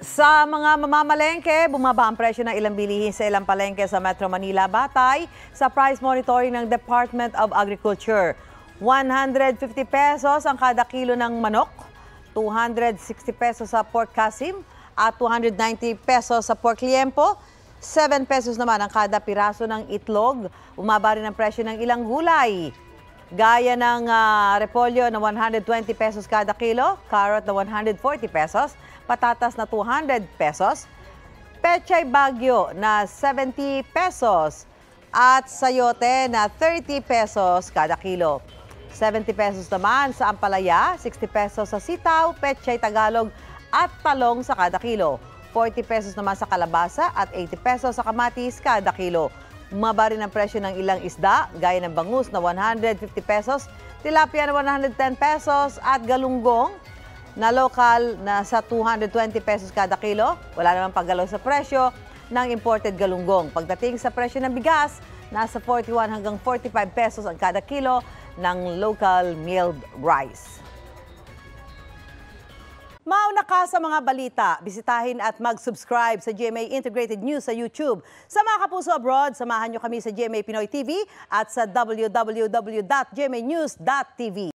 Sa mga mamamalengke, bumaba ang presyo ng ilang bilihin sa ilang palengke sa Metro Manila batay sa price monitoring ng Department of Agriculture. 150 pesos ang kada kilo ng manok, 260 pesos sa pork kasim at 290 pesos sa pork liempo. 7 pesos naman ang kada piraso ng itlog. Bumaba rin ang presyo ng ilang gulay. Gaya ng repolyo na 120 pesos kada kilo, carrot na 140 pesos, patatas na 200 pesos, pechay bagyo na 70 pesos at sayote na 30 pesos kada kilo. 70 pesos naman sa ampalaya, 60 pesos sa sitaw, pechay Tagalog at talong sa kada kilo. 40 pesos naman sa kalabasa at 80 pesos sa kamatis kada kilo. Bumaba rin ang presyo ng ilang isda, gaya ng bangus na 150 pesos, tilapia na 110 pesos at galunggong na lokal na sa 220 pesos kada kilo. Wala namang paggalaw sa presyo ng imported galunggong. Pagdating sa presyo ng bigas, nasa 41 hanggang 45 pesos ang kada kilo ng local milled rice. Mauna ka sa mga balita, bisitahin at mag-subscribe sa GMA Integrated News sa YouTube. Sa mga kapuso abroad, samahan nyo kami sa GMA Pinoy TV at sa www.gmanews.tv.